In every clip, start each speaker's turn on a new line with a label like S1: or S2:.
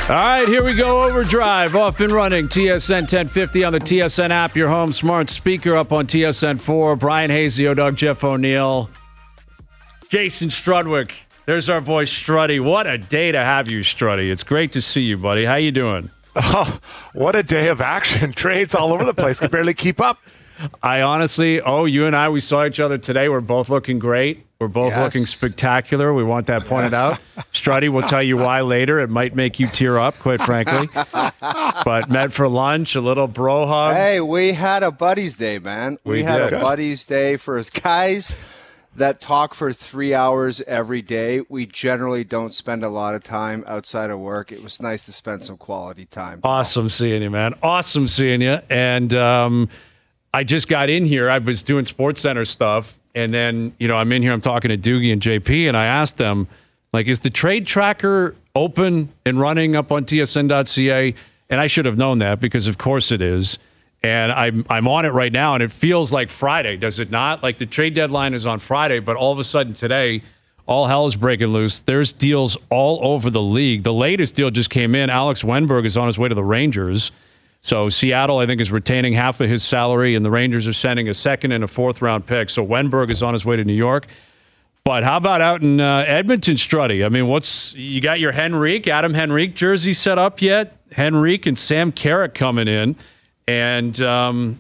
S1: All right, here we go. OverDrive off and running. TSN 1050 on the TSN app. Your home smart speaker up on TSN 4. Bryan Hayes, the O-Dog, Jeff O'Neill, Jason Strudwick. There's our boy Struddy. What a day to have you, Struddy. It's great to see you, buddy. How you doing?
S2: Oh, what a day of action. Trades all over the place. Could barely keep up.
S1: I honestly, you and I, we saw each other today. We're both looking great. We're both looking spectacular. We want that pointed out. Struddy will tell you why later. It might make you tear up, quite frankly. But met for lunch, a little bro hug.
S3: Hey, we had a buddies day, man. We had a buddies day for guys that talk for 3 hours every day. We generally don't spend a lot of time outside of work. It was nice to spend some quality time.
S1: Awesome seeing you, man. Awesome seeing you. And I just got in here. I was doing SportsCenter stuff. And then, I'm in here, I'm talking to Doogie and JP, and I asked them, is the trade tracker open and running up on tsn.ca? And I should have known that because, of course, it is. And I'm on it right now, and it feels like Friday, does it not? Like the trade deadline is on Friday, but all of a sudden today, all hell is breaking loose. There's deals all over the league. The latest deal just came in. Alex Wennberg is on his way to the Rangers. So Seattle, I think, is retaining half of his salary, and the Rangers are sending a second and a fourth-round pick. So Wennberg is on his way to New York. But how about out in Edmonton, Struddy? I mean, you got your Adam Henrique jersey set up yet? Henrique and Sam Carrick coming in, and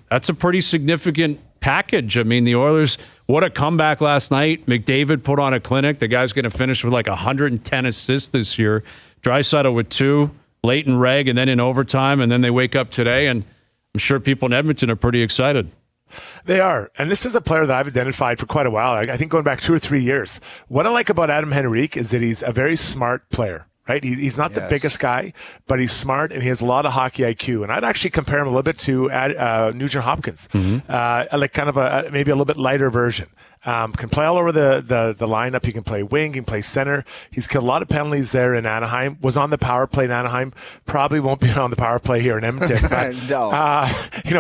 S1: that's a pretty significant package. I mean, the Oilers, what a comeback last night. McDavid put on a clinic. The guy's going to finish with 110 assists this year. Draisaitl with 2. Late in reg and then in overtime, and then they wake up today, and I'm sure people in Edmonton are pretty excited.
S2: They are. And this is a player that I've identified for quite a while. I think going back 2 or 3 years. What I like about Adam Henrique is that he's a very smart player. Right? He's not the biggest guy, but he's smart and he has a lot of hockey IQ. And I'd actually compare him a little bit to Nugent Hopkins, like kind of maybe a little bit lighter version. Can play all over the lineup. He can play wing, he can play center. He's killed a lot of penalties there in Anaheim. Was on the power play in Anaheim. Probably won't be on the power play here in Edmonton. But,
S3: no.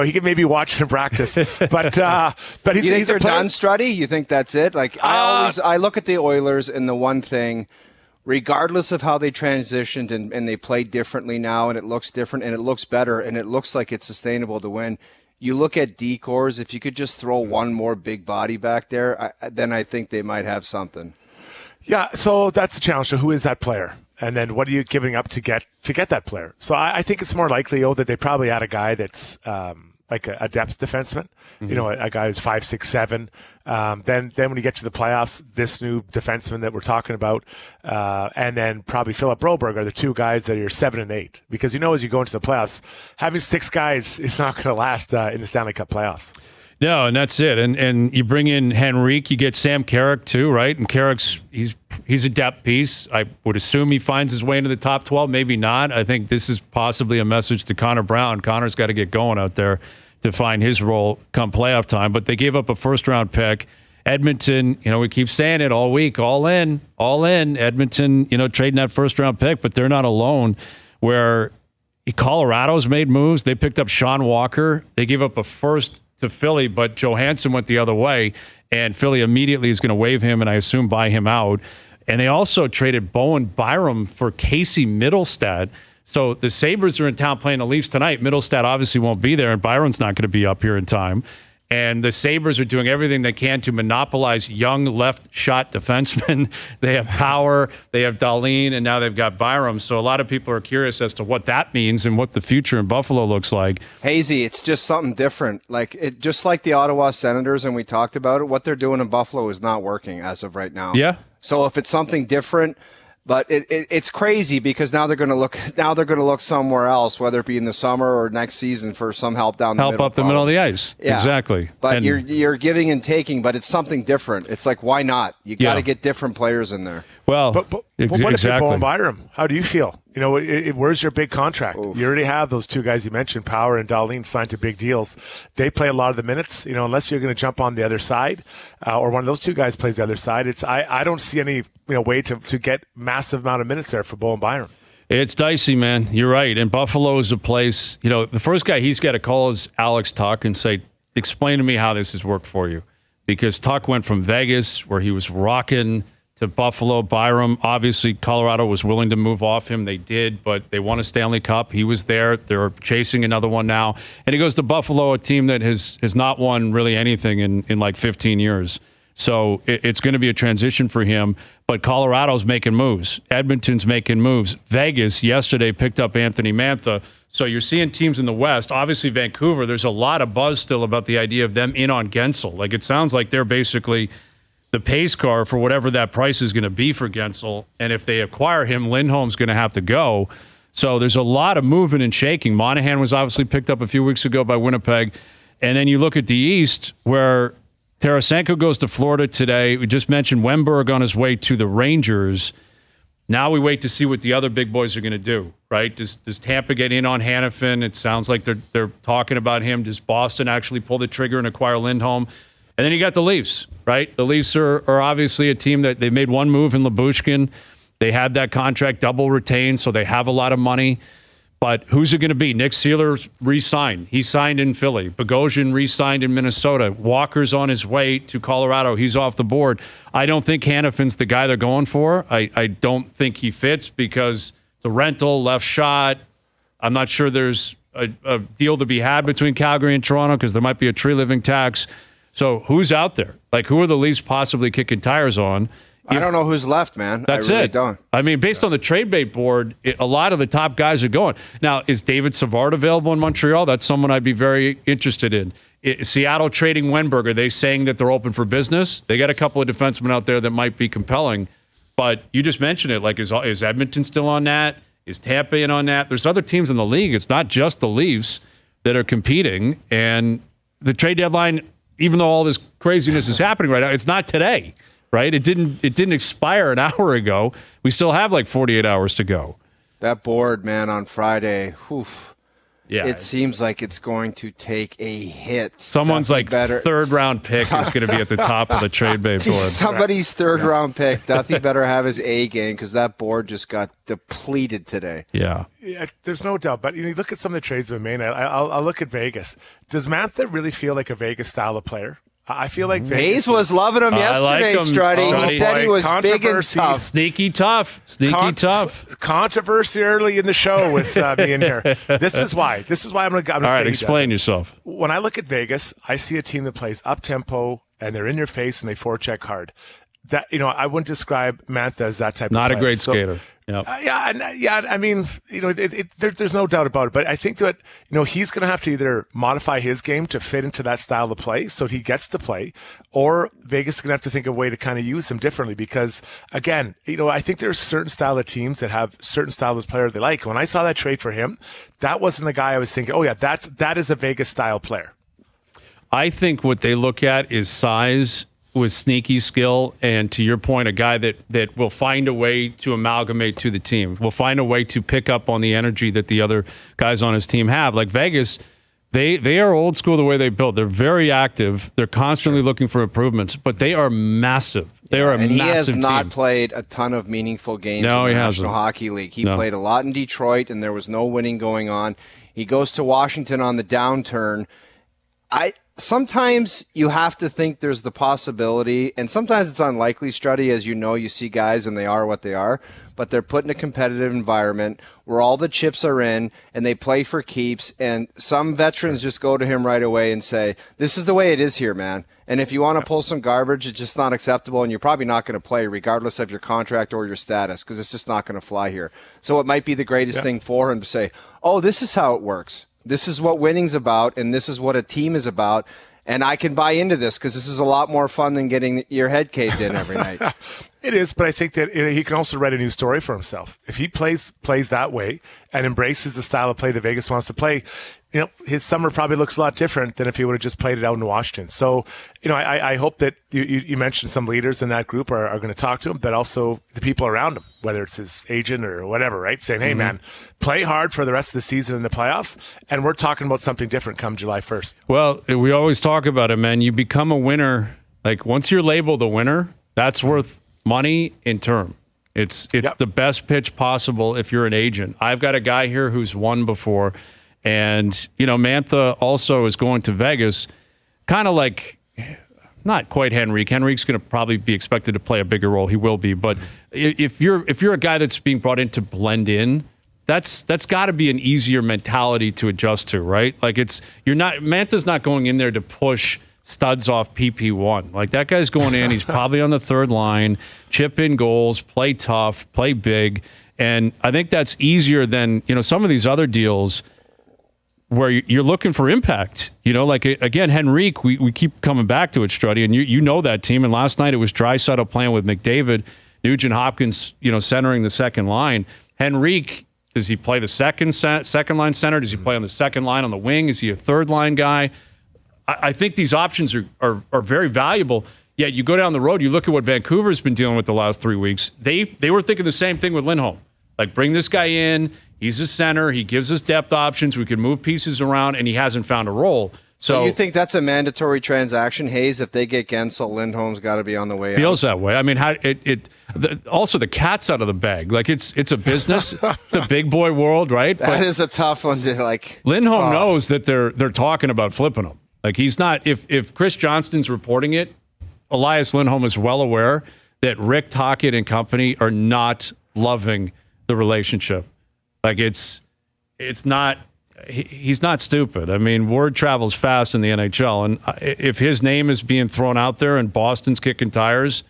S2: He can maybe watch him practice. But he's,
S3: you think
S2: he's
S3: they're
S2: a player.
S3: done, Struddy? You think that's it? I look at the Oilers and the one thing. Regardless of how they transitioned and they play differently now, and it looks different and it looks better and it looks like it's sustainable to win. You look at decors, if you could just throw one more big body back there, then I think they might have something.
S2: Yeah, so that's the challenge. So who is that player? And then what are you giving up to get that player? So I think it's more likely, that they probably add a guy that's like a depth defenseman, a guy who's 5, 6, 7. Then when you get to the playoffs, this new defenseman that we're talking about, and then probably Philip Broberg are the 2 guys that are 7 and 8. Because as you go into the playoffs, having 6 guys is not going to last in the Stanley Cup playoffs.
S1: No, and that's it. And you bring in Henrique, you get Sam Carrick too, right? And Carrick's he's a depth piece. I would assume he finds his way into the top 12, maybe not. I think this is possibly a message to Conor Brown. Conor's got to get going out there to find his role come playoff time. But they gave up a first-round pick. Edmonton, we keep saying it all week, all in. Edmonton, trading that first-round pick, but they're not alone. Where Colorado's made moves. They picked up Sean Walker. They gave up a first to Philly, but Johansson went the other way, and Philly immediately is going to waive him and I assume buy him out. And they also traded Bowen Byram for Casey Middlestad. So the Sabres are in town playing the Leafs tonight. Middlestad obviously won't be there, and Byron's not going to be up here in time. And the Sabres are doing everything they can to monopolize young left shot defensemen. They have Power, they have Dahlin, and now they've got Byram. So a lot of people are curious as to what that means and what the future in Buffalo looks like.
S3: Hazy, it's just something different. Just like the Ottawa Senators, and we talked about it, what they're doing in Buffalo is not working as of right now.
S1: Yeah.
S3: So if it's something different, but it's crazy because now they're going to look somewhere else, whether it be in the summer or next season for some help down the middle.
S1: Help up the middle of the ice. Yeah. Exactly.
S3: But you're giving and taking, but it's something different. It's like, why not? You got to get different players in there.
S1: Well,
S2: but what if you're Bowen Byram? How do you feel? Where's your big contract? Oof. You already have those 2 guys you mentioned, Power and Dahlin, signed to big deals. They play a lot of the minutes. Unless you're going to jump on the other side, or one of those 2 guys plays the other side. I don't see any way to get massive amount of minutes there for Bowen Byram.
S1: It's dicey, man. You're right. And Buffalo is a place. The first guy he's got to call is Alex Tuch and say, "Explain to me how this has worked for you," because Tuch went from Vegas, where he was rocking to Buffalo. Byram, obviously, Colorado was willing to move off him. They did, but they won a Stanley Cup. He was there. They're chasing another one now. And he goes to Buffalo, a team that has not won really anything in like 15 years. So it's going to be a transition for him. But Colorado's making moves. Edmonton's making moves. Vegas yesterday picked up Anthony Mantha. So you're seeing teams in the West. Obviously, Vancouver, there's a lot of buzz still about the idea of them in on Guentzel. Like, it sounds like they're basically the pace car for whatever that price is going to be for Guentzel. And if they acquire him, Lindholm's going to have to go. So there's a lot of moving and shaking. Monahan was obviously picked up a few weeks ago by Winnipeg. And then you look at the East, where Tarasenko goes to Florida today. We just mentioned Wemberg on his way to the Rangers. Now we wait to see what the other big boys are going to do, right? Does Tampa get in on Hanifin? It sounds like they're talking about him. Does Boston actually pull the trigger and acquire Lindholm? And then you got the Leafs, right? The Leafs are obviously a team that they made one move in Lyubushkin. They had that contract double retained, so they have a lot of money. But who's it going to be? Nick Seeler re-signed. He signed in Philly. Bogosian re-signed in Minnesota. Walker's on his way to Colorado. He's off the board. I don't think Hanifin's the guy they're going for. I don't think he fits because the rental, left shot. I'm not sure there's a deal to be had between Calgary and Toronto because there might be a tree living tax. So who's out there? Like, who are the Leafs possibly kicking tires on?
S3: I don't know who's left, man.
S1: That's
S3: I really
S1: it.
S3: Don't.
S1: I mean, based on the trade bait board, a lot of the top guys are going. Now, is David Savard available in Montreal? That's someone I'd be very interested in. Seattle trading Wenberg, are they saying that they're open for business? They got a couple of defensemen out there that might be compelling. But you just mentioned it. Like, is Edmonton still on that? Is Tampa in on that? There's other teams in the league. It's not just the Leafs that are competing. And the trade deadline, even though all this craziness is happening right now, it's not today. Right? It didn't expire an hour ago. We still have like 48 hours to go.
S3: That board, man, on Friday,
S1: yeah,
S3: it seems like it's going to take a hit.
S1: Someone's third round pick is going to be at the top of the trade bait board.
S3: Somebody's third round pick. Duffy better have his A game because that board just got depleted today.
S1: Yeah,
S2: there's no doubt. But you look at some of the trades that made. I'll look at Vegas. Does Mantha really feel like a Vegas style of player? I feel like
S3: Hayes was loving him yesterday, Struddy. He said he was big and tough.
S1: Sneaky tough.
S2: Controversy early in the show with me in here. This is why I'm going to
S1: All right, explain yourself.
S2: When I look at Vegas, I see a team that plays up-tempo, and they're in your face, and they forecheck hard. That, I wouldn't describe Mantha as that type of player.
S1: Not a great skater. Yep.
S2: I mean, there's no doubt about it. But I think that, he's going to have to either modify his game to fit into that style of play so he gets to play, or Vegas is going to have to think of a way to kind of use him differently because, again, I think there's certain style of teams that have certain style of player they like. When I saw that trade for him, that wasn't the guy I was thinking, oh, yeah, that is a Vegas style player.
S1: I think what they look at is size with sneaky skill, and to your point, a guy that will find a way to amalgamate to the team, will find a way to pick up on the energy that the other guys on his team have. Like Vegas, they are old school the way they build. They're very active. They're constantly looking for improvements, but they are massive. They are a massive team. And he has
S3: not played a ton of meaningful games in the National Hockey League. He played a lot in Detroit, and there was no winning going on. He goes to Washington on the downturn. Sometimes you have to think there's the possibility, and sometimes it's unlikely, Struddy, as you see guys and they are what they are, but they're put in a competitive environment where all the chips are in and they play for keeps, and some veterans just go to him right away and say, this is the way it is here, man. And if you want to pull some garbage, it's just not acceptable, and you're probably not going to play regardless of your contract or your status because it's just not going to fly here. So it might be the greatest thing for him to say, oh, this is how it works. This is what winning's about, and this is what a team is about, and I can buy into this because this is a lot more fun than getting your head caved in every night.
S2: It is, but I think that he can also write a new story for himself. If he plays that way and embraces the style of play that Vegas wants to play, his summer probably looks a lot different than if he would have just played it out in Washington. So, I hope that you mentioned some leaders in that group are going to talk to him, but also the people around him, whether it's his agent or whatever, right? Saying, hey, man, play hard for the rest of the season in the playoffs, and we're talking about something different come July 1st.
S1: Well, we always talk about it, man. You become a winner. Like, once you're labeled a winner, that's worth money in term. It's the best pitch possible if you're an agent. I've got a guy here who's won before. And, Mantha also is going to Vegas, kind of like, not quite Henrique. Henrique's going to probably be expected to play a bigger role. He will be. But if you're a guy that's being brought in to blend in, that's got to be an easier mentality to adjust to, right? Like Mantha's not going in there to push studs off PP1. Like that guy's going in, he's probably on the third line, chip in goals, play tough, play big. And I think that's easier than, some of these other deals where you're looking for impact. Like again, Henrique, we keep coming back to it, Struddy, and you know that team. And last night it was Draisaitl playing with McDavid, Nugent Hopkins, centering the second line. Henrique, does he play the second line center? Does he play on the second line on the wing? Is he a third line guy? I think these options are very valuable. Yet you go down the road, you look at what Vancouver's been dealing with the last 3 weeks. They were thinking the same thing with Lindholm. Like, bring this guy in. He's a center. He gives us depth options. We can move pieces around, and he hasn't found a role. So
S3: you think that's a mandatory transaction, Hayes? If they get Guentzel, Lindholm's got to be on the way out.
S1: Feels that way. I mean, also the cat's out of the bag. Like it's a business. It's a big boy world, right?
S3: That is a tough one to like.
S1: Lindholm knows that they're talking about flipping him. Like he's not. If Chris Johnston's reporting it, Elias Lindholm is well aware that Rick Tocchet and company are not loving the relationship. Like it's not. He's not stupid. I mean, word travels fast in the NHL, and if his name is being thrown out there and Boston's kicking tires,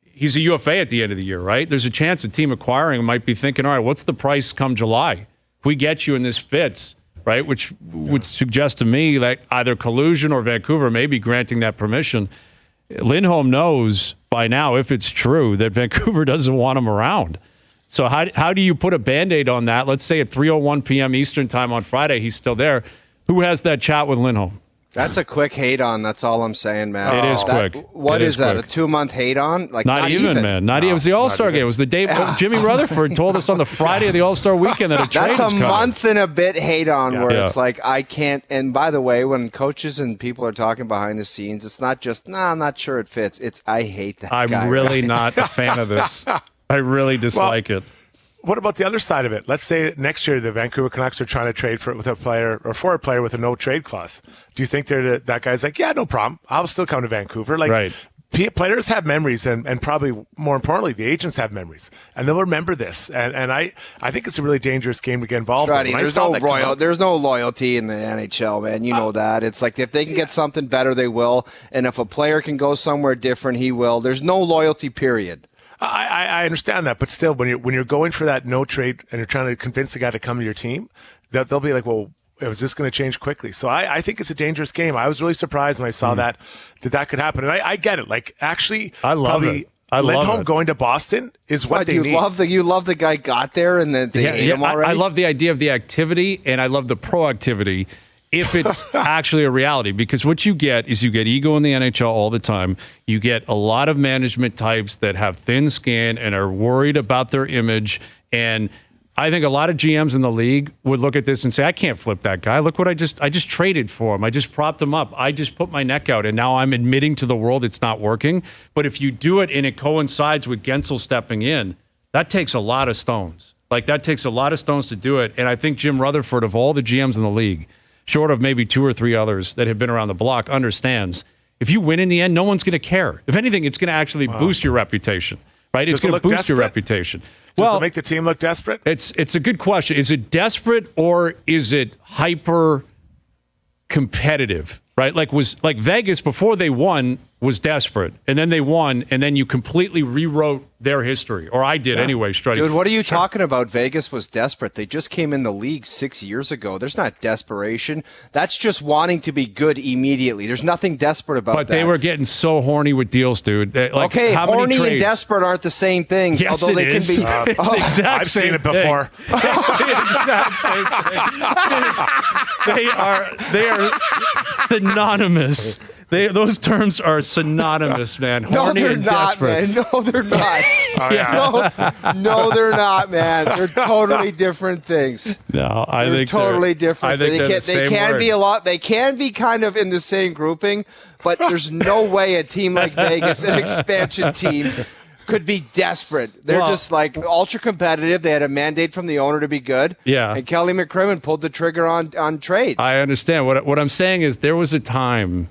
S1: he's a UFA at the end of the year, right? There's a chance a team acquiring him might be thinking, all right, what's the price come July? If we get you and this fits, right, which would suggest to me that either collusion or Vancouver may be granting that permission. Lindholm knows by now, if it's true, that Vancouver doesn't want him around. So how do you put a Band-Aid on that? Let's say at 3:01 p.m. Eastern time on Friday, he's still there. Who has that chat with Lindholm?
S3: That's a quick hate on. That's all I'm saying, man.
S1: It is quick.
S3: What is that?
S1: Quick.
S3: A 2-month hate on? Like
S1: not even, man. Not even. It was the All-Star game. It was the day. Jimmy Rutherford told us on the Friday of the All-Star weekend that a trade
S3: That's
S1: was coming.
S3: a month and a bit hate on where
S1: Yeah.
S3: it's like I can't. And by the way, when coaches and people are talking behind the scenes, it's not just I'm not sure it fits. It's I hate that.
S1: I'm
S3: guy,
S1: really
S3: right?
S1: not a fan of this. I really dislike it.
S2: What about the other side of it? Let's say next year the Vancouver Canucks are trying to trade for a player with a no trade clause. Do you think that guy's like, yeah, no problem. I'll still come to Vancouver. Like,
S1: right.
S2: Players have memories, and probably more importantly, the agents have memories, and they'll remember this. And I think it's a really dangerous game to get involved in.
S3: There's no loyalty in the NHL, man. You know that. It's like if they can get something better, they will. And if a player can go somewhere different, he will. There's no loyalty, period.
S2: I understand that, but still, when you're going for that no trade and you're trying to convince a guy to come to your team, they'll be like, well, is this going to change quickly? So I think it's a dangerous game. I was really surprised when I saw that could happen, and I get it. Like, actually,
S1: I love it.
S2: Lindholm going to Boston is what they need.
S3: You love the guy got there and then they hate him already?
S1: I love the idea of the activity, and I love the proactivity. If it's actually a reality, because what you get is ego in the NHL all the time. You get a lot of management types that have thin skin and are worried about their image. And I think a lot of GMs in the league would look at this and say, I can't flip that guy. Look what I just traded for him. I just propped him up. I just put my neck out, and now I'm admitting to the world it's not working. But if you do it and it coincides with Guentzel stepping in, that takes a lot of stones. Like, that takes a lot of stones to do it. And I think Jim Rutherford, of all the GMs in the league, short of maybe 2 or 3 others that have been around the block, understands if you win in the end, no one's going to care. If anything, it's going to actually boost your reputation, right? It's going to boost your reputation.
S2: Does it make the team look desperate?
S1: It's a good question. Is it desperate or is it hyper competitive, right? Like Vegas before they won was desperate, and then they won, and then you completely rewrote their history, or I did anyway, Struddy.
S3: Dude, what are you talking about? Vegas was desperate. They just came in the league 6 years ago. There's not desperation. That's just wanting to be good immediately. There's nothing desperate about that.
S1: But they were getting so horny with deals, dude.
S3: Horny and desperate aren't the same things.
S1: Yes,
S3: although
S1: it
S3: they
S1: is.
S3: Can be.
S1: It's the exact
S2: I've
S1: same
S2: seen it
S1: thing.
S2: before.
S1: It's the exact same thing. They are synonymous. Those terms are synonymous, man. Horny
S3: they're
S1: and
S3: not,
S1: desperate.
S3: man. No, they're not. No, they're not, man. They're totally different things.
S1: No, I think
S3: totally different.
S1: I think
S3: they can be a lot. They can be kind of in the same grouping, but there's no way a team like Vegas, an expansion team, could be desperate. They're just like ultra competitive. They had a mandate from the owner to be good.
S1: Yeah.
S3: And Kelly McCrimmon pulled the trigger on trades.
S1: I understand. What I'm saying is there was a time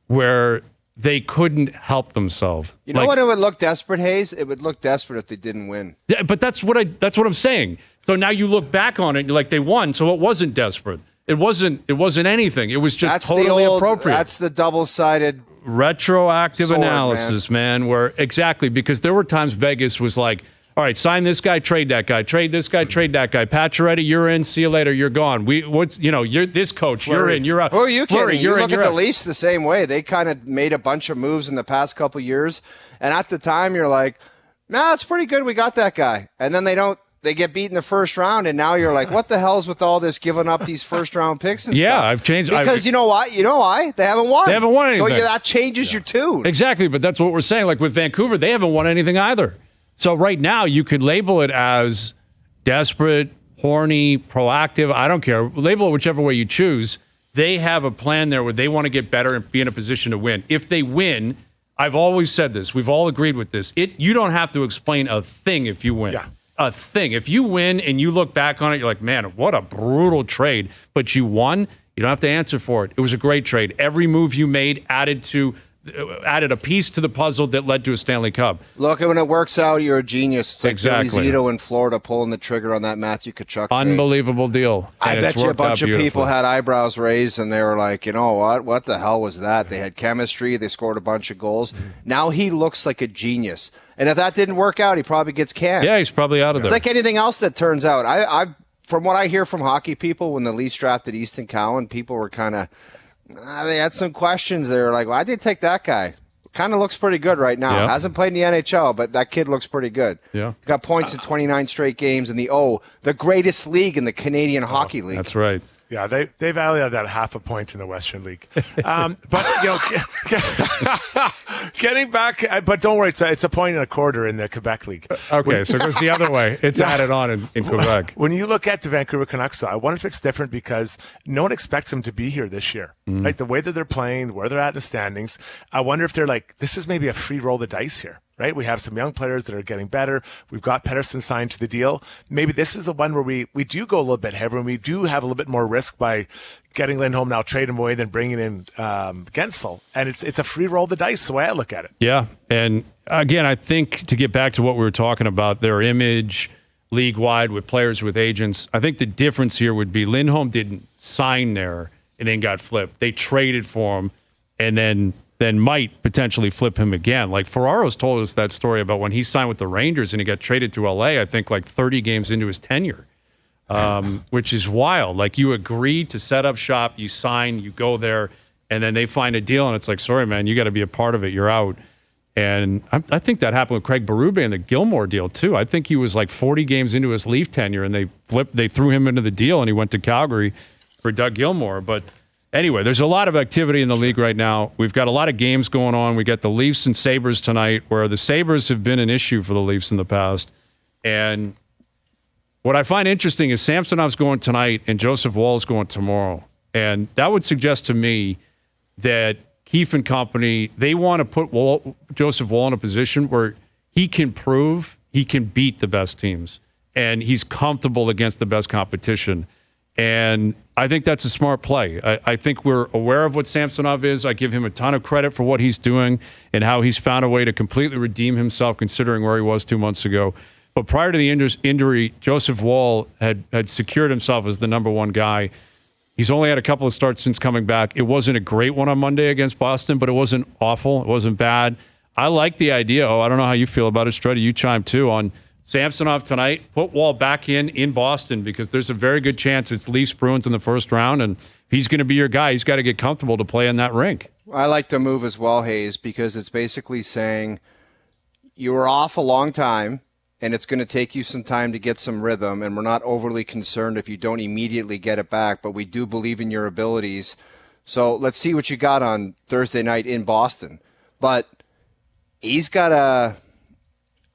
S1: where they couldn't help themselves.
S3: You know what it would look desperate, Hayes? It would look desperate if they didn't win.
S1: Yeah, but that's what I'm saying. So now you look back on it, and you're like, they won, so it wasn't desperate. It wasn't anything. It was just totally appropriate.
S3: That's the double-sided
S1: retroactive
S3: sword,
S1: analysis, man, where exactly, because there were times Vegas was like, all right, sign this guy, trade that guy, trade this guy, trade that guy. Pacioretty, you're in. See you later. You're gone. You're this coach. Fleury. You're in. You're out.
S3: Oh, you can.
S1: Fleury,
S3: You
S1: you're
S3: look
S1: in,
S3: at the
S1: out.
S3: Leafs the same way. They kind of made a bunch of moves in the past couple years, and at the time you're like, nah, it's pretty good. We got that guy, and then they don't. They get beat in the first round, and now you're like, what the hell's with all this giving up these first-round picks and stuff?
S1: I've changed.
S3: Because you know what? You know why? They haven't won.
S1: They haven't won anything.
S3: So that changes your tune.
S1: Exactly, but that's what we're saying. Like with Vancouver, they haven't won anything either. So right now, you could label it as desperate, horny, proactive. I don't care. Label it whichever way you choose. They have a plan there where they want to get better and be in a position to win. If they win, I've always said this. We've all agreed with this. You don't have to explain a thing if you win.
S2: Yeah.
S1: A thing. If you win and you look back on it, you're like, man, what a brutal trade. But you won. You don't have to answer for it. It was a great trade. Every move you made added a piece to the puzzle that led to a Stanley Cup.
S3: Look, when it works out, you're a genius. It's like
S1: Exactly.
S3: Billy Zito in Florida pulling the trigger on that Matthew Tkachuk trade.
S1: Unbelievable deal.
S3: I
S1: And
S3: bet
S1: it's
S3: you a
S1: worked out
S3: bunch of
S1: beautifully.
S3: people had eyebrows raised, and they were like, you know what? What the hell was that? They had chemistry. They scored a bunch of goals. Now he looks like a genius. And if that didn't work out, he probably gets canned.
S1: Yeah, he's probably out of there.
S3: It's like anything else that turns out. I from what I hear from hockey people, when the Leafs drafted Easton Cowan, people were kind of, they had some questions. They were like, why did they take that guy? Kind of looks pretty good right now.
S1: Yeah.
S3: Hasn't played in the NHL, but that kid looks pretty good.
S1: Yeah.
S3: Got points in 29 straight games in the greatest league in the Canadian Hockey League.
S1: That's right.
S2: Yeah, they value that half a point in the Western League. But getting back, but don't worry, it's a point and a quarter in the Quebec League.
S1: Okay, so it goes the other way. It's added on in Quebec.
S2: When you look at the Vancouver Canucks, though, I wonder if it's different because no one expects them to be here this year. Right? The way that they're playing, where they're at in the standings, I wonder if they're like, this is maybe a free roll the dice here. Right? We have some young players that are getting better. We've got Pettersson signed to the deal. Maybe this is the one where we do go a little bit heavier and we do have a little bit more risk by getting Lindholm, now trade him away, then bringing in Guentzel. And it's a free roll the dice the way I look at it.
S1: Yeah. And again, I think to get back to what we were talking about, their image league-wide with players, with agents, I think the difference here would be Lindholm didn't sign there and then got flipped. They traded for him and then might potentially flip him again. Like Ferraro's told us that story about when he signed with the Rangers and he got traded to LA, I think like 30 games into his tenure, which is wild. Like you agree to set up shop, you sign, you go there, and then they find a deal and it's like, sorry, man, you got to be a part of it. You're out. And I think that happened with Craig Berube and the Gilmore deal too. I think he was like 40 games into his Leaf tenure and they threw him into the deal and he went to Calgary for Doug Gilmore. But anyway, there's a lot of activity in the league right now. We've got a lot of games going on. We got the Leafs and Sabres tonight, where the Sabres have been an issue for the Leafs in the past. And what I find interesting is Samsonov's going tonight and Joseph Woll's going tomorrow. And that would suggest to me that Keefe and company, they want to put Joseph Woll in a position where he can prove he can beat the best teams and he's comfortable against the best competition. And I think that's a smart play. I think we're aware of what Samsonov is. I give him a ton of credit for what he's doing and how he's found a way to completely redeem himself considering where he was 2 months ago. But prior to the injury, Joseph Woll had secured himself as the number one guy. He's only had a couple of starts since coming back. It wasn't a great one on Monday against Boston, but it wasn't awful. It wasn't bad. I like the idea. I don't know how you feel about it. Struddy, you chime too on Samsonov tonight. Put Woll back in Boston because there's a very good chance it's Leafs-Bruins in the first round, and if he's going to be your guy, he's got to get comfortable to play in that rink.
S3: I like the move as well, Hayes, because it's basically saying you were off a long time, and it's going to take you some time to get some rhythm, and we're not overly concerned if you don't immediately get it back, but we do believe in your abilities. So let's see what you got on Thursday night in Boston. But he's got a,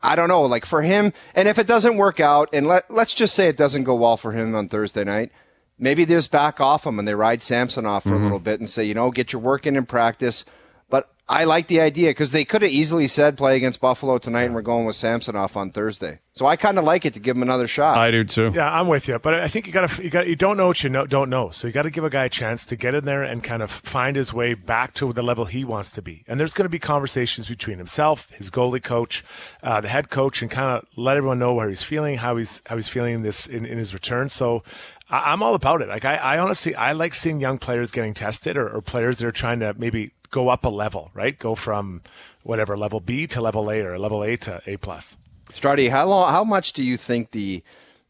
S3: I don't know, like for him, and if it doesn't work out, and let's just say it doesn't go well for him on Thursday night, maybe they just back off him and they ride Samsonov for a little bit and say, get your work in practice. But I like the idea because they could have easily said play against Buffalo tonight and we're going with Samsonov on Thursday. So I kind of like it to give him another shot.
S1: I do too.
S2: Yeah, I'm with you, but I think you don't know what you don't know. So you got to give a guy a chance to get in there and kind of find his way back to the level he wants to be. And there's going to be conversations between himself, his goalie coach, the head coach, and kind of let everyone know where he's feeling, how he's feeling this in his return. So I'm all about it. Like I honestly like seeing young players getting tested or players that are trying to maybe go up a level, right? Go from whatever level B to level A or level A to A+.
S3: Struddy, how much do you think the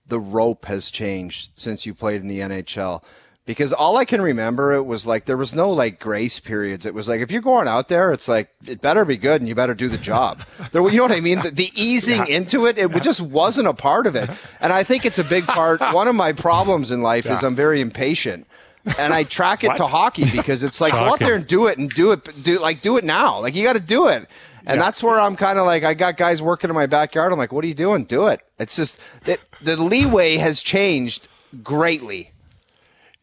S3: rope has changed since you played in the NHL? Because all I can remember, it was like there was no like grace periods. It was like if you're going out there, it's like it better be good and you better do the job. You know what I mean? The easing into it just wasn't a part of it. And I think it's a big part. One of my problems in life is I'm very impatient. And I track it to hockey because it's like, go out there and do it now. Like, you got to do it. And that's where I'm kind of like, I got guys working in my backyard. I'm like, what are you doing? Do it. It's just the leeway has changed greatly.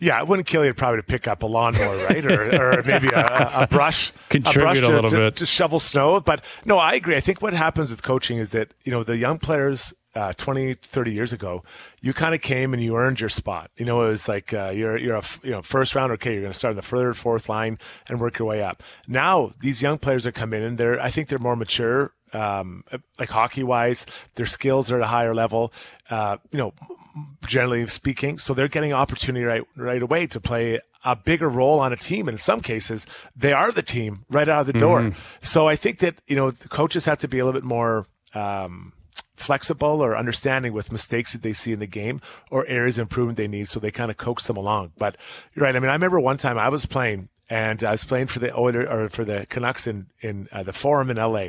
S2: Yeah, it wouldn't kill you probably to pick up a lawnmower, right? Or maybe a brush.
S1: Contribute a little bit.
S2: To shovel snow. But no, I agree. I think what happens with coaching is that, the young players 20, 30 years ago, you kind of came and you earned your spot. It was like you're a first round. Okay, you're going to start in the third, fourth line and work your way up. Now these young players that come in and I think they're more mature, like hockey wise. Their skills are at a higher level. Generally speaking, so they're getting opportunity right away to play a bigger role on a team. And in some cases, they are the team right out of the door. So I think that, the coaches have to be a little bit more flexible or understanding with mistakes that they see in the game or areas of improvement they need. So they kind of coax them along. But you're right. I mean, I remember one time I was playing and I was playing for the Oilers or for the Canucks in the Forum in LA.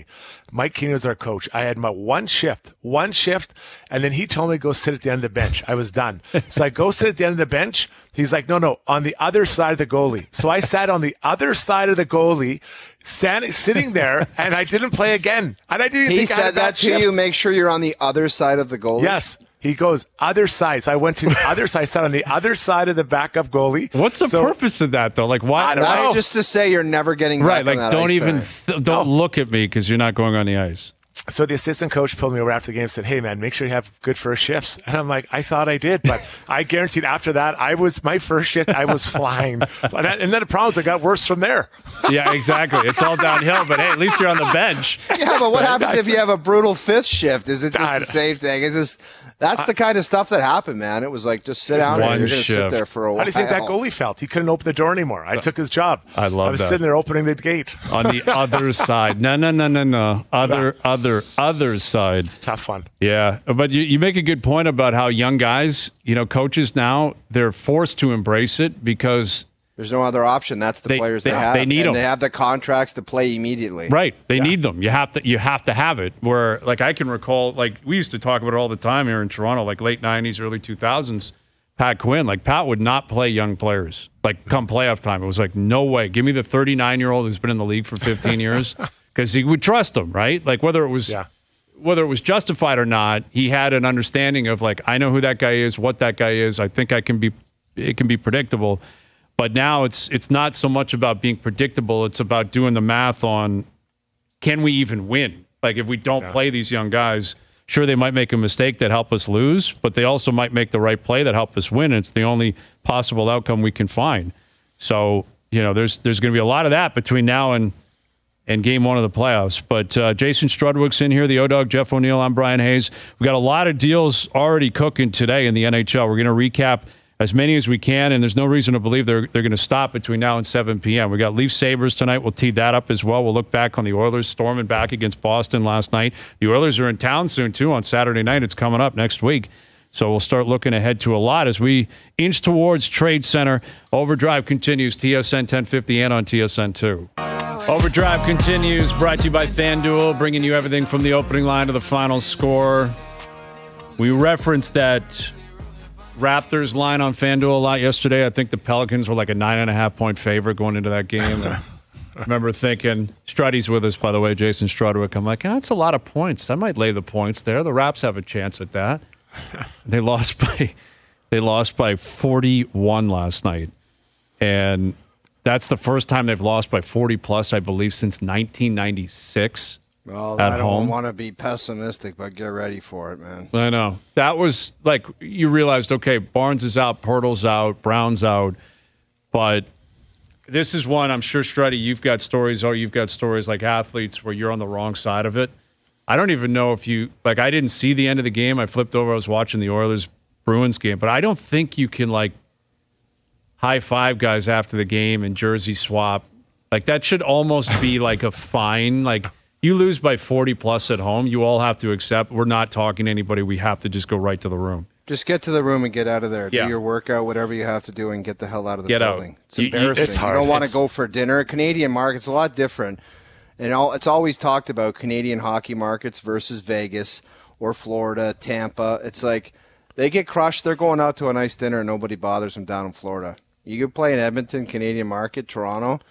S2: Mike Keenan was our coach. I had my one shift, and then he told me to go sit at the end of the bench. I was done. So I go sit at the end of the bench. He's like, no, on the other side of the goalie. So I sat on the other side of the goalie, sitting there, and I didn't play again. And I didn't.
S3: He said that to you. Make sure you're on the other side of the goalie.
S2: Yes. He goes, other side. So I went to the other side, sat on the other side of the backup goalie.
S1: What's the purpose of that, though? Like, why?
S3: That's just to say you're never getting back
S1: right. Like,
S3: on that
S1: don't
S3: ice
S1: even don't look at me because you're not going on the ice.
S2: So the assistant coach pulled me over after the game and said, hey, man, make sure you have good first shifts. And I'm like, I thought I did, but I guaranteed after that, my first shift, I was flying. And then the problems, it got worse from there.
S1: Yeah, exactly. It's all downhill, but hey, at least you're on the bench.
S3: Yeah, but what happens if you have a brutal fifth shift? Is it just the same thing? It's just... That's the kind of stuff that happened, man. It was like, just sit down and you're going to sit there for a while.
S2: How do you think that golie felt? He couldn't open the door anymore. I took his job.
S1: I was
S2: sitting there opening the gate.
S1: On the other side. No. Other side.
S2: It's a tough one.
S1: Yeah. But you make a good point about how young guys, coaches now, they're forced to embrace it because...
S3: There's no other option. That's the players they have.
S1: They need them.
S3: They have the contracts to play immediately.
S1: Right. They need them. You have to have it. Where, like, I can recall, like, we used to talk about it all the time here in Toronto, like late 90s, early 2000s. Pat Quinn, like, Pat would not play young players. Like, come playoff time, it was like, no way. Give me the 39-year-old who's been in the league for 15 years, because he would trust them, right? Like, whether it was justified or not, he had an understanding of, like, I know who that guy is, what that guy is. I think it can be predictable. But now it's not so much about being predictable. It's about doing the math on, can we even win? Like, if we don't play these young guys, sure, they might make a mistake that help us lose, but they also might make the right play that help us win. It's the only possible outcome we can find. So, there's going to be a lot of that between now and game one of the playoffs. But Jason Strudwick's in here, the O-Dog, Jeff O'Neill. I'm Bryan Hayes. We've got a lot of deals already cooking today in the NHL. We're going to recap as many as we can, and there's no reason to believe they're going to stop between now and 7 p.m. We got Leafs-Sabres tonight. We'll tee that up as well. We'll look back on the Oilers storming back against Boston last night. The Oilers are in town soon, too, on Saturday night. It's coming up next week. So we'll start looking ahead to a lot as we inch towards Trade Center. OverDrive continues, TSN 1050 and on TSN 2. OverDrive continues, brought to you by FanDuel, bringing you everything from the opening line to the final score. We referenced that Raptors line on FanDuel a lot yesterday. I think the Pelicans were like a 9.5-point favorite going into that game. I remember thinking, Struddy's with us, by the way, Jason Strudwick. I'm like, that's a lot of points. I might lay the points there. The Raps have a chance at that. They lost by 41 last night. And That's the first time they've lost by 40 plus, I believe, since 1996.
S3: Well,
S1: at
S3: I don't
S1: home.
S3: want to be pessimistic, but get ready for it, man.
S1: I know. That was like, you realized, okay, Barnes is out, Pirtle's out, Brown's out. But this is one, I'm sure, Struddy, you've got stories like athletes where you're on the wrong side of it. I don't even know if you, like, I didn't see the end of the game. I flipped over, I was watching the Oilers-Bruins game. But I don't think you can, like, high-five guys after the game and jersey swap. Like, that should almost be like a fine. Like, you lose by 40 plus at home, you all have to accept we're not talking to anybody. We have to just go right to the room.
S3: Just get to the room and get out of there.
S1: Yeah.
S3: Do your workout, whatever you have to do, and get the hell out of the
S1: Get
S3: building.
S1: out.
S3: It's embarrassing.
S2: It's hard.
S3: You don't want to go for dinner. Canadian market's a lot different. And it's always talked about Canadian hockey markets versus Vegas or Florida, Tampa. It's like they get crushed. They're going out to a nice dinner and nobody bothers them down in Florida. You could play in Edmonton, Canadian market, Toronto.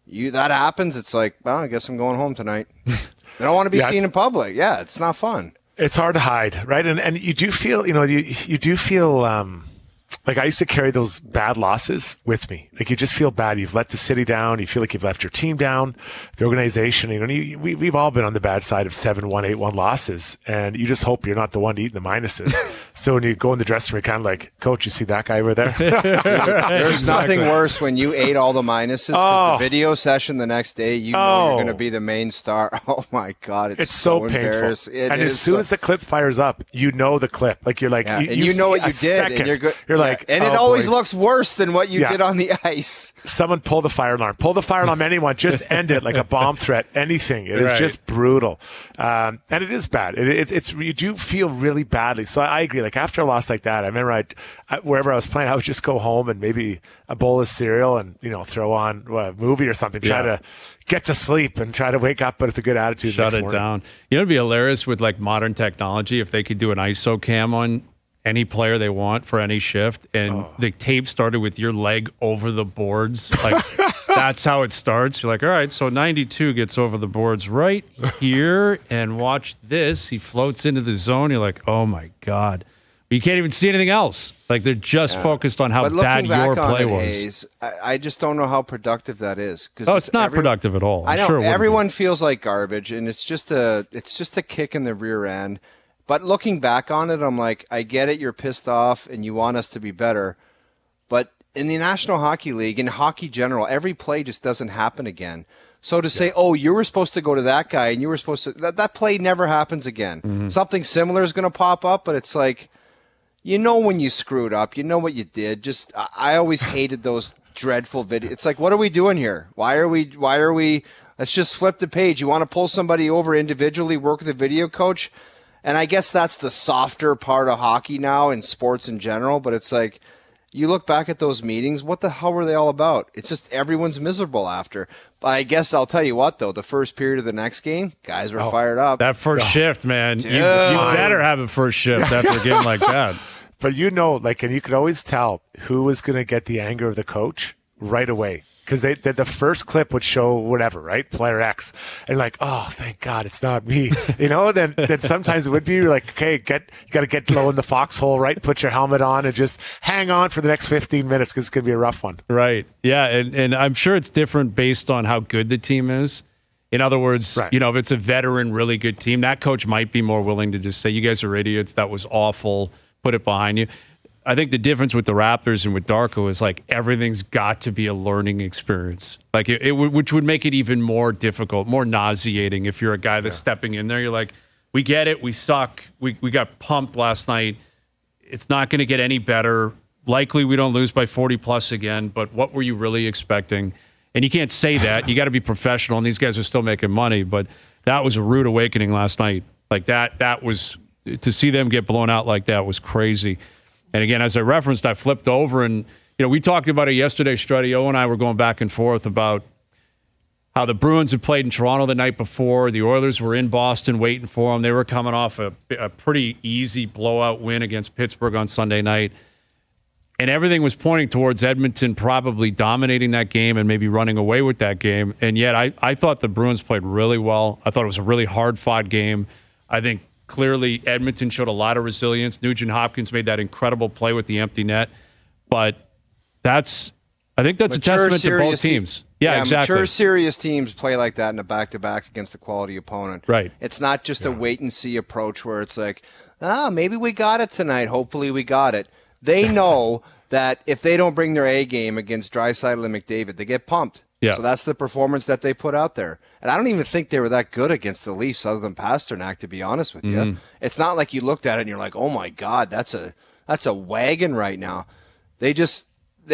S3: That happens. It's like, well, I guess I'm going home tonight. They don't want to be seen in public. Yeah, it's not fun.
S2: It's hard to hide, right? And you do feel, you do feel like I used to carry those bad losses with me. Like you just feel bad. You've let the city down. You feel like you've left your team down, the organization. We've all been on the bad side of 7-1, 8-1 losses, and you just hope you're not the one to eat the minuses. So when you go in the dressing room, you're kind of like, Coach, you see that guy over there?
S3: There's nothing worse when you ate all the minuses because the video session the next day, know you're going to be the main star. Oh my God, it's
S2: so painful.
S3: And
S2: as soon as the clip fires up, you know the clip. Like you're like,
S3: you know what you did, and you're good.
S2: You're like,
S3: and it always looks worse than what you did on the ice.
S2: Someone pull the fire alarm. Pull the fire alarm, anyone. Just end it like a bomb threat, anything. It is just brutal. And it is bad. It's you do feel really badly. So I agree. Like after a loss like that, I remember wherever I was playing, I would just go home and maybe a bowl of cereal and, throw on a movie or something. Try to get to sleep and try to wake up with a good attitude.
S1: Shut it down. It'd be hilarious with like modern technology if they could do an ISO cam on any player they want for any shift, and the tape started with your leg over the boards. Like that's how it starts. You're like, all right, so 92 gets over the boards right here, and watch this. He floats into the zone. You're like, oh my God. But you can't even see anything else. Like they're just focused on how bad your play was.
S3: Hayes, I just don't know how productive that is.
S1: It's not productive at all.
S3: I know
S1: sure
S3: everyone feels like garbage, and it's just a kick in the rear end. But looking back on it, I'm like, I get it. You're pissed off and you want us to be better. But in the National Hockey League, in hockey general, every play just doesn't happen again. So to say, you were supposed to go to that guy and you were supposed to, that play never happens again. Mm-hmm. Something similar is going to pop up, but it's like, when you screwed up, what you did. I always hated those dreadful videos. It's like, what are we doing here? Why are we, let's just flip the page. You want to pull somebody over individually, work with a video coach? And I guess that's the softer part of hockey now and sports in general. But it's like, you look back at those meetings, what the hell were they all about? It's just everyone's miserable after. But I guess I'll tell you what, though, the first period of the next game, guys were fired up.
S1: That first shift, man. You better have a first shift after a game like that.
S2: But and you could always tell who was going to get the anger of the coach right away. Because the first clip would show whatever, right? Player X. And like, oh, thank God it's not me. Then sometimes it would be like, okay, you got to get low in the foxhole, right? Put your helmet on and just hang on for the next 15 minutes because it's going to be a rough one.
S1: Right. Yeah. And I'm sure it's different based on how good the team is. In other words, if it's a veteran, really good team, that coach might be more willing to just say, you guys are idiots. That was awful. Put it behind you. I think the difference with the Raptors and with Darko is like everything's got to be a learning experience. Like which would make it even more difficult, more nauseating if you're a guy that's stepping in there. You're like, we get it. We suck. We got pumped last night. It's not going to get any better. Likely we don't lose by 40 plus again, but what were you really expecting? And you can't say that. You got to be professional, and these guys are still making money. But that was a rude awakening last night. Like that was, to see them get blown out like that was crazy. And again, as I referenced, I flipped over and, we talked about it yesterday, Struddy. O and I were going back and forth about how the Bruins had played in Toronto the night before. The Oilers were in Boston waiting for them. They were coming off a pretty easy blowout win against Pittsburgh on Sunday night. And everything was pointing towards Edmonton probably dominating that game and maybe running away with that game. And yet I thought the Bruins played really well. I thought it was a really hard-fought game. I think clearly Edmonton showed a lot of resilience. Nugent Hopkins made that incredible play with the empty net. But that's I think that's
S3: Mature,
S1: a testament to both
S3: serious
S1: teams. Yeah, exactly.
S3: Mature, serious teams play like that in a back-to-back against a quality opponent.
S1: Right.
S3: It's not just a wait-and-see approach where it's like, maybe we got it tonight. Hopefully we got it. They know that if they don't bring their A game against Draisaitl and McDavid, they get pumped.
S1: Yeah.
S3: So that's the performance that they put out there. And I don't even think they were that good against the Leafs other than Pasternak, to be honest with you. It's not like you looked at it and you're like, oh, my God, that's a wagon right now. They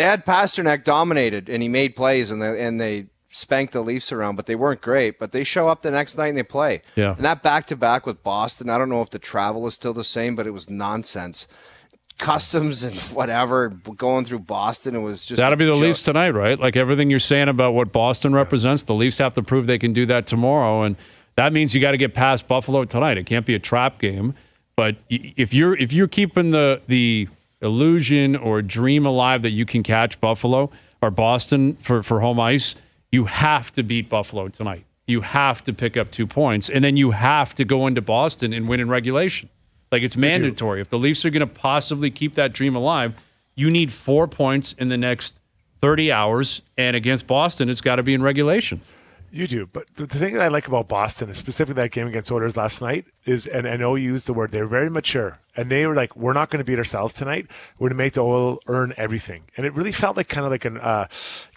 S3: had Pasternak dominated, and he made plays, and they spanked the Leafs around, but they weren't great. But they show up the next night and they play.
S1: Yeah.
S3: And that back-to-back with Boston, I don't know if the travel is still the same, but it was nonsense. Customs and whatever, going through Boston, it was just...
S1: That'll be the Leafs tonight, right? Like everything you're saying about what Boston represents, the Leafs have to prove they can do that tomorrow, and that means you got to get past Buffalo tonight. It can't be a trap game. But if you're keeping the illusion or dream alive that you can catch Buffalo or Boston for home ice, you have to beat Buffalo tonight. You have to pick up 2 points, and then you have to go into Boston and win in regulation. Like, it's mandatory. If the Leafs are going to possibly keep that dream alive, you need 4 points in the next 30 hours, and against Boston, it's got to be in regulation.
S2: You do, but the thing that I like about Boston, and specifically that game against Oilers last night, is, and I know you used the word, they're very mature, and they were like, we're not going to beat ourselves tonight. We're going to make the Oil earn everything. And it really felt like kind of like an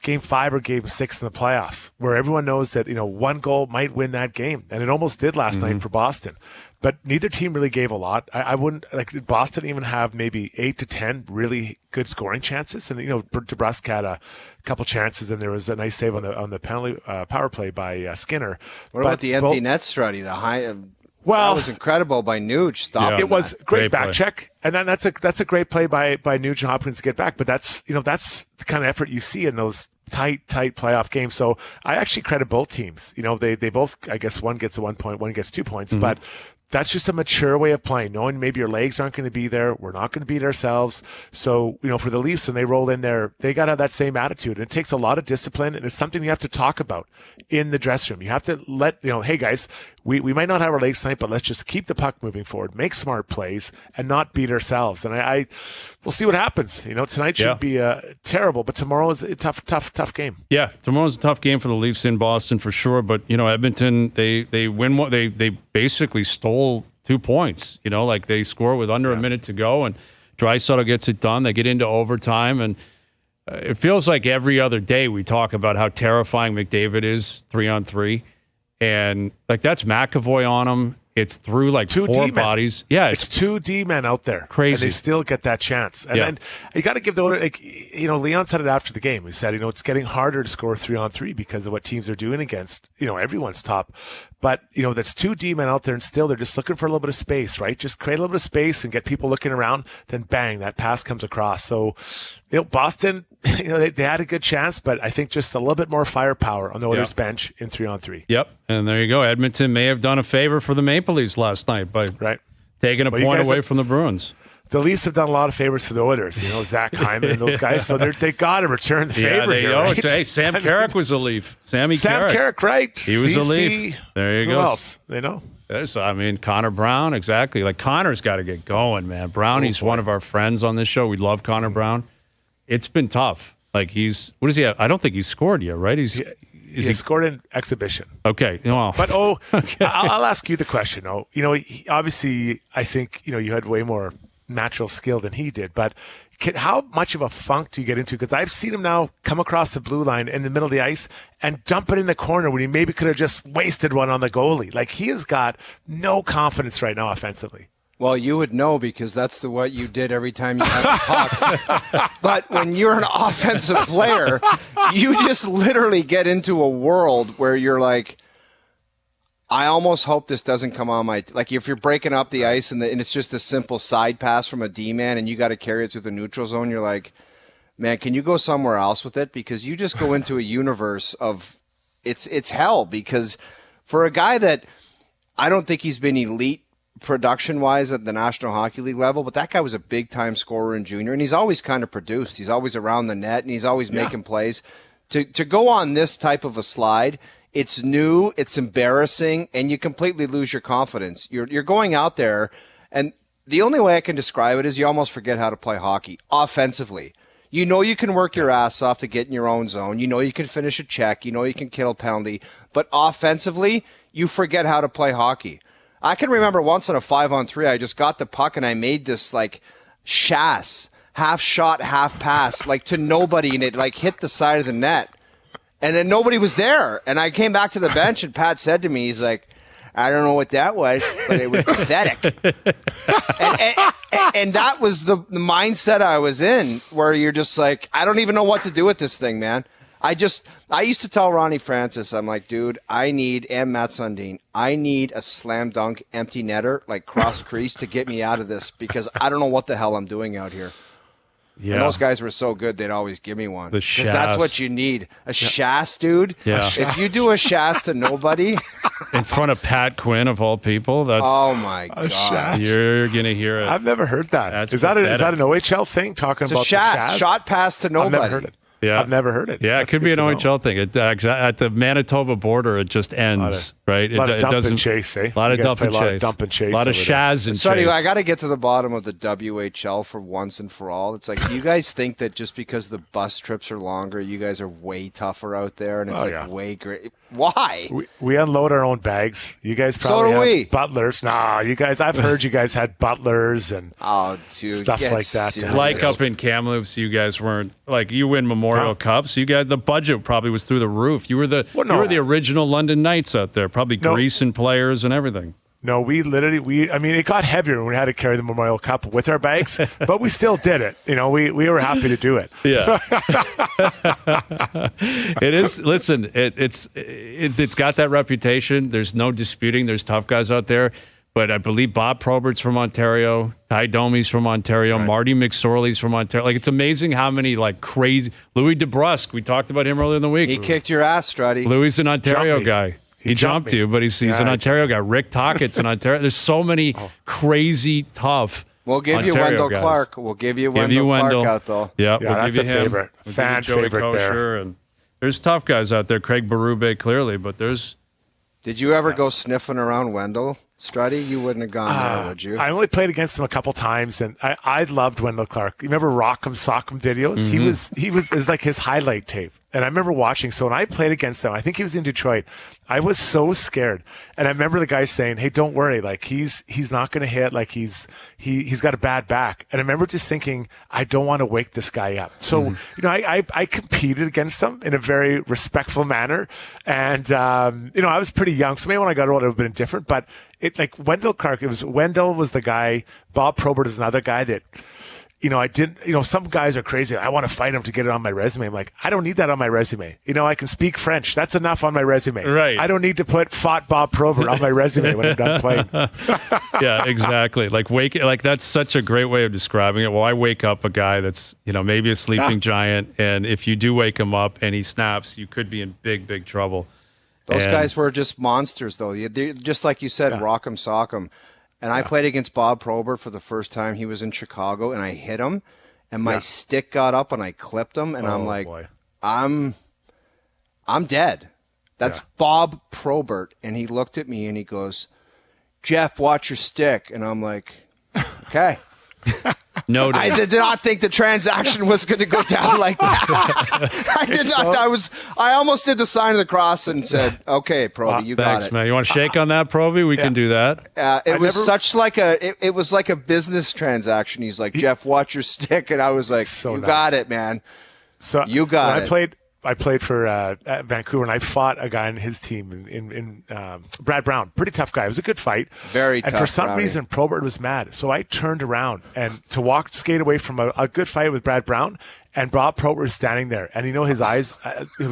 S2: Game 5 or Game 6 in the playoffs, where everyone knows that, one goal might win that game, and it almost did last night for Boston. But neither team really gave a lot. I wouldn't, like, did Boston even have maybe 8 to 10 really good scoring chances? And, DeBrusk had a couple chances, and there was a nice save on the penalty power play by Skinner.
S3: What about the empty net, Struddy? That was incredible by Nuge.
S2: It was great back
S1: play.
S2: check, and then that's a great play by Nuge and Hopkins to get back. But that's the kind of effort you see in those tight playoff games. So I actually credit both teams. They both, I guess, one gets a 1 point, one gets 2 points, but that's just a mature way of playing, knowing maybe your legs aren't going to be there. We're not going to beat ourselves. So, for the Leafs, when they roll in there, they got to have that same attitude. And it takes a lot of discipline, and it's something you have to talk about in the dressing room. You have to let, hey, guys, we might not have our legs tonight, but let's just keep the puck moving forward, make smart plays, and not beat ourselves. And we'll see what happens. Tonight should be terrible, but tomorrow is a tough game.
S1: Yeah, tomorrow's a tough game for the Leafs in Boston for sure. But Edmonton, they win what they basically stole 2 points. Like they score with under a minute to go, and Draisaitl gets it done. They get into overtime, and it feels like every other day we talk about how terrifying McDavid is 3-on-3, and like that's McAvoy on him. It's through like
S2: two
S1: 4
S2: D-men.
S1: bodies. Yeah,
S2: it's 2 D-men out there.
S1: Crazy.
S2: And they still get that chance. And then you got to give Leon said it after the game. He said, it's getting harder to score 3-on-3 because of what teams are doing against, everyone's top. But, that's 2 D-men out there, and still they're just looking for a little bit of space, right? Just create a little bit of space and get people looking around. Then bang, that pass comes across. So, Boston, they had a good chance, but I think just a little bit more firepower on the Oilers bench in 3-on-3.
S1: Yep. And there you go. Edmonton may have done a favor for the Maple Leafs last night by taking a point away from the Bruins.
S2: The Leafs have done a lot of favors for the Oilers, Zach Hyman and those guys. So they got to return the favor here, right?
S1: Hey, Sam Carrick was a Leaf. Sam
S2: Carrick, right.
S1: He was a Leaf. There you go.
S2: Who else? They know.
S1: Conor Brown, exactly. Like, Conor's got to get going, man. Brownie's one of our friends on this show. We love Conor Brown. It's been tough. Like, what does he have? I don't think he's scored yet, right?
S2: He scored in exhibition.
S1: Okay. Well,
S2: but, I'll ask you the question. Obviously, I think, you had way more natural skill than he did, but how much of a funk do you get into? Because I've seen him now come across the blue line in the middle of the ice and dump it in the corner when he maybe could have just wasted one on the goalie. Like, he has got no confidence right now offensively.
S3: Well, you would know because that's what you did every time you had the puck. But when you're an offensive player, you just literally get into a world where you're like, I almost hope this doesn't come on my... Like, if you're breaking up the ice and it's just a simple side pass from a D-man and you got to carry it through the neutral zone, you're like, man, can you go somewhere else with it? Because you just go into a universe of... It's hell, because for a guy that... I don't think he's been elite production-wise at the National Hockey League level, but that guy was a big-time scorer in junior, and he's always kind of produced. He's always around the net, and he's always making plays. To go on this type of a slide... It's new, it's embarrassing, and you completely lose your confidence. You're going out there, and the only way I can describe it is you almost forget how to play hockey offensively. You know you can work your ass off to get in your own zone. You know you can finish a check. You know you can kill a penalty. But offensively, you forget how to play hockey. I can remember once on a 5-on-3, I just got the puck and I made this like chasse, half shot, half pass, like to nobody, and it like hit the side of the net. And then nobody was there. And I came back to the bench and Pat said to me, he's like, I don't know what that was, but it was pathetic. and that was the mindset I was in, where you're just like, I don't even know what to do with this thing, man. I used to tell Ronnie Francis, I'm like, dude, and Matt Sundin, I need a slam dunk empty netter, like cross crease, to get me out of this, because I don't know what the hell I'm doing out here. Yeah. And those guys were so good, they'd always give me one. Because that's what you need. A chasse, dude.
S1: Yeah.
S3: If you do a chasse to nobody.
S1: In front of Pat Quinn, of all people, that's.
S3: Oh, my God.
S1: You're going to hear it.
S2: I've never heard that. Is that an OHL thing, talking
S3: it's
S2: about
S3: a chasse,
S2: the chasse?
S3: Shot pass to nobody.
S2: I've never heard it.
S1: Yeah.
S2: I've never heard it.
S1: Yeah, it could be an OHL thing. At the Manitoba border, it just ends, right?
S2: A lot of dump and chase, eh?
S1: A lot of dump and chase. A lot of shaz and chase.
S3: Sorry, I got to get to the bottom of the WHL for once and for all. It's like, you guys think that just because the bus trips are longer, you guys are way tougher out there, and it's way great. Why?
S2: We unload our own bags. You guys probably have butlers. Nah, you guys. I've heard you guys had butlers and stuff like that.
S3: Serious.
S1: Like up in Kamloops, you guys weren't like, you win Memorial Cups. You got the budget probably was through the roof. You were the original London Knights out there, probably greasing players and everything.
S2: No, we it got heavier when we had to carry the Memorial Cup with our bags, but we still did it. You know, we were happy to do it.
S1: Yeah. It is. Listen, it's got that reputation. There's no disputing. There's tough guys out there. But I believe Bob Probert's from Ontario, Ty Domi's from Ontario, right. Marty McSorley's from Ontario. Like, it's amazing how many, like, crazy... Louis DeBrusque, we talked about him earlier in the week.
S3: He kicked your ass, Struddy.
S1: Louis is an Ontario guy. He jumped you, but he's an Ontario guy. Rick Tockett's an Ontario. There's so many crazy, tough
S3: We'll give
S1: Ontario
S3: you Wendell
S1: guys.
S3: Clark. We'll give you Wendell Clark out, though.
S1: Yeah, we'll
S2: that's
S1: give you
S2: a
S1: him.
S2: favorite.
S1: We'll
S2: Fan favorite there.
S1: And there's tough guys out there. Craig Berube, clearly, but there's...
S3: Did you ever go sniffing around Wendell, Struddy? You wouldn't have gone there, would you?
S2: I only played against him a couple times, and I loved Wendell Clark. You remember Rock'em Sock'em videos? Mm-hmm. He was like his highlight tape. And I remember watching. So when I played against him, I think he was in Detroit. I was so scared. And I remember the guy saying, "Hey, don't worry. Like he's not going to hit. Like he's got a bad back." And I remember just thinking, I don't want to wake this guy up. So I competed against him in a very respectful manner. And I was pretty young, so maybe when I got older, it would have been different. But it's like Wendell Clark. Wendell was the guy. Bob Probert is another guy that. Some guys are crazy. I want to fight him to get it on my resume. I'm like, I don't need that on my resume. I can speak French. That's enough on my resume.
S1: Right.
S2: I don't need to put fought Bob Probert on my resume when I'm done playing.
S1: Yeah, exactly. Like that's such a great way of describing it. Well, I wake up a guy that's, maybe a sleeping giant. And if you do wake him up and he snaps, you could be in big, big trouble.
S3: Those guys were just monsters, though. They're, just like you said, Rock'em Sock'em. And I played against Bob Probert for the first time. He was in Chicago, and I hit him, and my stick got up, and I clipped him, and I'm like, boy. I'm dead. That's Bob Probert. And he looked at me, and he goes, "Jeff, watch your stick." And I'm like, okay.
S1: No,
S3: I did not think the transaction was going to go down like that. I did not. I almost did the sign of the cross and said, "Okay, Proby, you got it."
S1: Thanks, man. You want to shake on that, Proby? We can do that.
S3: It was like a business transaction. He's like, "Jeff, watch your stick," and I was like, "You got it, man."
S2: So
S3: you got it.
S2: I played for Vancouver, and I fought a guy on his team in Brad Brown. Pretty tough guy. It was a good fight.
S3: Very tough.
S2: And for some reason, Probert was mad. So I turned around and skate away from a good fight with Brad Brown. And Bob Probert was standing there. And his eyes they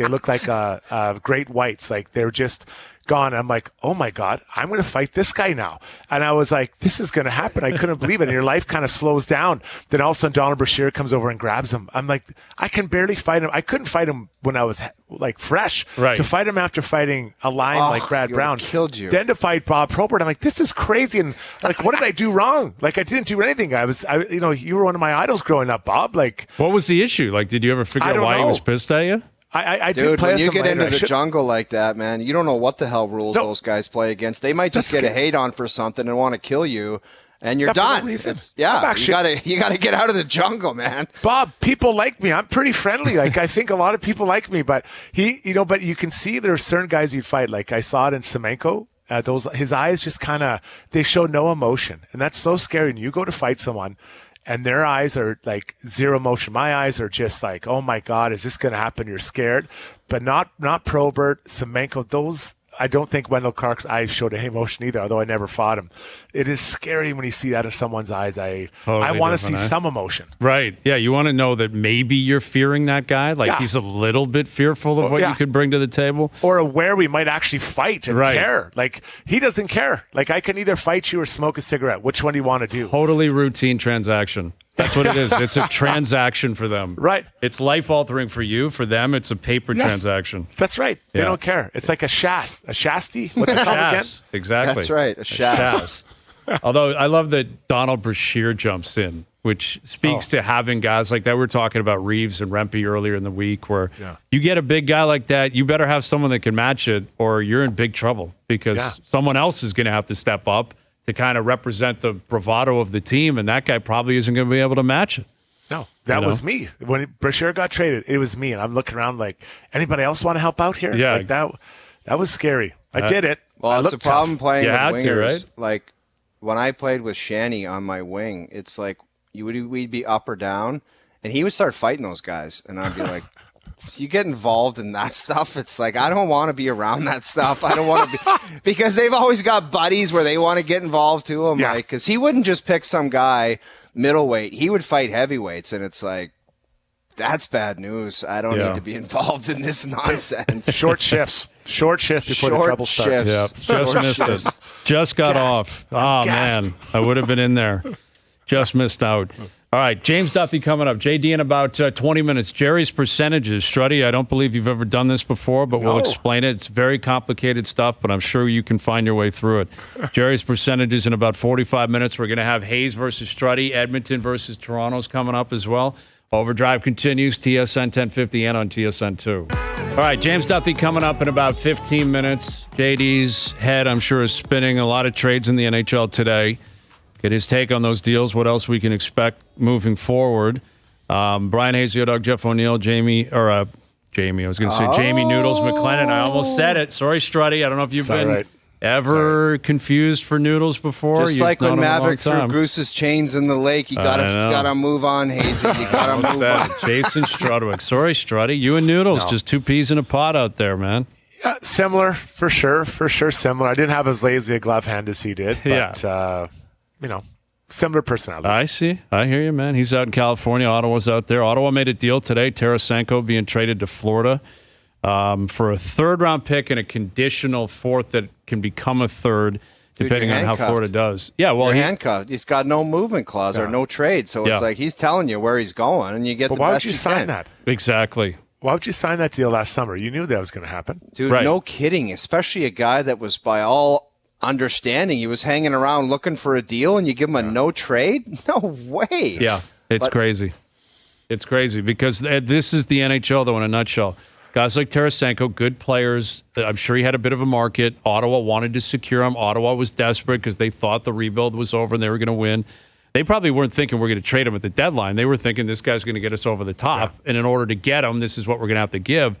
S2: look like great whites. Like they're just gone. I'm like, oh my God, I'm going to fight this guy now. And I was like, this is going to happen. I couldn't believe it. And your life kind of slows down. Then all of a sudden, Donald Brashear comes over and grabs him. I'm like, I can barely fight him. I couldn't fight him when I was like fresh.
S1: Right.
S2: To fight him after fighting a lion like Brad Brown.
S3: Killed you.
S2: Then to fight Bob Probert, I'm like, this is crazy. And like, what did I do wrong? Like, I didn't do anything. You were one of my idols growing up, Bob. Like,
S1: what was the issue? Like, did you ever figure out why he was pissed at you?
S2: I
S3: Dude,
S2: did play
S3: when you get into the
S2: jungle.
S3: jungle like that, man, you don't know what the hell rules those guys play against. They might just get a hate on for something and want to kill you. And you're done.
S2: Actually,
S3: you gotta get out of the jungle, man.
S2: Bob, people like me. I'm pretty friendly. Like, I think a lot of people like me, but but you can see there are certain guys you'd fight. Like, I saw it in Semenko. His eyes just they show no emotion. And that's so scary. And you go to fight someone and their eyes are like zero emotion. My eyes are just like, oh my God, is this going to happen? You're scared. But not Probert, Semenko, those, I don't think Wendell Clark's eyes showed any emotion either, although I never fought him. It is scary when you see that in someone's eyes. I want to see some emotion.
S1: Right. Yeah, you want to know that maybe you're fearing that guy. Like, he's a little bit fearful of what you could bring to the table.
S2: Or aware we might actually fight and care. Like, he doesn't care. Like, I can either fight you or smoke a cigarette. Which one do you want to do?
S1: Totally routine transaction. That's what it is. It's a transaction for them.
S2: Right.
S1: It's life-altering for you. For them, it's a paper transaction.
S2: That's right. They don't care. It's like a shast. A shasty? What's it called again?
S1: Exactly.
S3: That's right. A shast.
S1: Although I love that Donald Brashear jumps in, which speaks to having guys like that. We were talking about Reeves and Rempe earlier in the week, where you get a big guy like that, you better have someone that can match it, or you're in big trouble because someone else is going to have to step up to kind of represent the bravado of the team, and that guy probably isn't going to be able to match it.
S2: No, that was me. When Brashear got traded, it was me, and I'm looking around like, anybody else want to help out here?
S1: Yeah.
S2: Like that was scary. I did it.
S3: Well, it's the problem playing with wingers.
S1: right?
S3: Like, when I played with Shanny on my wing, it's like we'd be up or down, and he would start fighting those guys, and I'd be like, you get involved in that stuff, it's like, I don't want to be around that stuff. I don't want to be, because they've always got buddies where they want to get involved too. I'm like, because he wouldn't just pick some guy middleweight, he would fight heavyweights, and it's like, that's bad news. I don't need to be involved in this nonsense.
S2: Short shifts before the trouble starts.
S1: Yeah, just missed it. Just got off. Oh, man. I would have been in there. Just missed out. All right, James Duthie coming up. JD in about 20 minutes. Jerry's percentages. Struddy, I don't believe you've ever done this before, but we'll explain it. It's very complicated stuff, but I'm sure you can find your way through it. Jerry's percentages in about 45 minutes. We're going to have Hayes versus Struddy. Edmonton versus Toronto's coming up as well. OverDrive continues, TSN 1050 and on TSN 2. All right, James Duthie coming up in about 15 minutes. JD's head, I'm sure, is spinning. A lot of trades in the NHL today. Get his take on those deals, what else we can expect moving forward. Bryan Hayes, Dog, Jeff O'Neill, Jamie. I was going to say Jamie Noodles McLennan. I almost said it. Sorry, Struddy. I don't know if you've been ever confused for Noodles before.
S3: Just like when Maverick threw Bruce's chains in the lake, you gotta move on, Hazy. You gotta move on.
S1: Jason Strudwick. Sorry, Struddy. You and Noodles, just two peas in a pod out there, man.
S2: Yeah, similar, for sure similar. I didn't have as lazy a glove hand as he did, but similar personality.
S1: I see. I hear you, man. He's out in California. Ottawa's out there. Ottawa made a deal today. Tarasenko being traded to Florida for a third-round pick and a conditional fourth that can become a third, depending on how Florida does. Yeah, well,
S3: you're handcuffed. He's got no movement clause or no trade, so it's like he's telling you where he's going, and you get the best you can.
S2: Why would you sign that?
S1: Exactly.
S2: Why would you sign that deal last summer? You knew that was going to happen.
S3: Dude, no kidding, especially a guy that was, by all understanding, he was hanging around looking for a deal, and you give him a no trade? No way.
S1: Yeah, it's crazy. It's crazy because this is the NHL, though, in a nutshell. Guys like Tarasenko, good players. I'm sure he had a bit of a market. Ottawa wanted to secure him. Ottawa was desperate because they thought the rebuild was over and they were going to win. They probably weren't thinking we're going to trade him at the deadline. They were thinking this guy's going to get us over the top. And in order to get him, this is what we're going to have to give.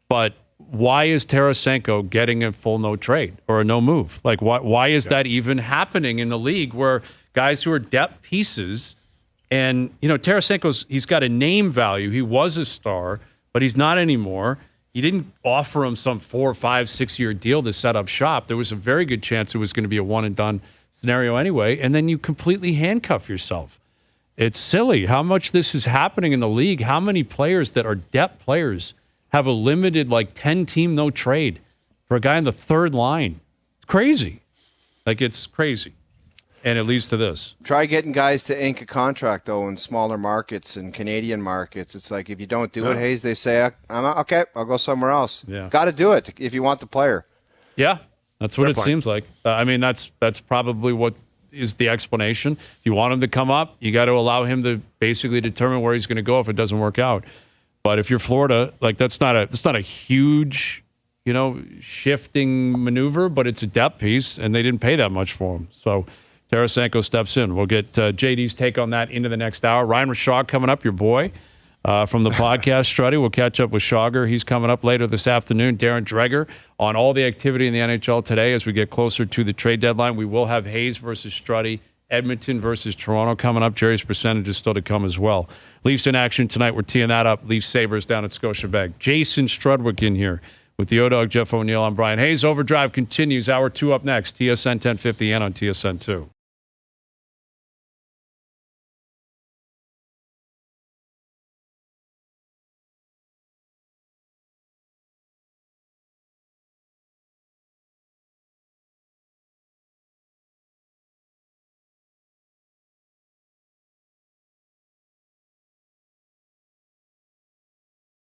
S1: But why is Tarasenko getting a full no trade or a no move? Like, why is that even happening in the league where guys who are depth pieces and, Tarasenko's, he's got a name value. He was a star, but he's not anymore. You didn't offer him some 4, 5, 6 year deal to set up shop. There was a very good chance it was going to be a one and done scenario anyway, and then you completely handcuff yourself. It's silly how much this is happening in the league. How many players that are depth players have a limited 10-team no trade for a guy in the third line? It's crazy. It's crazy. And it leads to this.
S3: Try getting guys to ink a contract, though, in smaller markets and Canadian markets. It's like, if you don't do it, Hayes, they say, I'm okay, I'll go somewhere else.
S1: Yeah.
S3: Got to do it if you want the player.
S1: Yeah, that's what it seems like. That's probably what is the explanation. If you want him to come up, you got to allow him to basically determine where he's going to go if it doesn't work out. But if you're Florida, that's not a huge, shifting maneuver, but it's a depth piece, and they didn't pay that much for him. So Tarasenko steps in. We'll get JD's take on that into the next hour. Ryan Rishaug coming up, your boy from the podcast, Struddy. We'll catch up with Schauger. He's coming up later this afternoon. Darren Dreger on all the activity in the NHL today as we get closer to the trade deadline. We will have Hayes versus Struddy, Edmonton versus Toronto coming up. Jerry's percentage is still to come as well. Leafs in action tonight. We're teeing that up. Leafs-Sabres down at Scotiabank. Jason Strudwick in here with the O-Dog, Jeff O'Neill. I'm Bryan Hayes. OverDrive continues. Hour 2 up next. TSN 1050 and on TSN 2.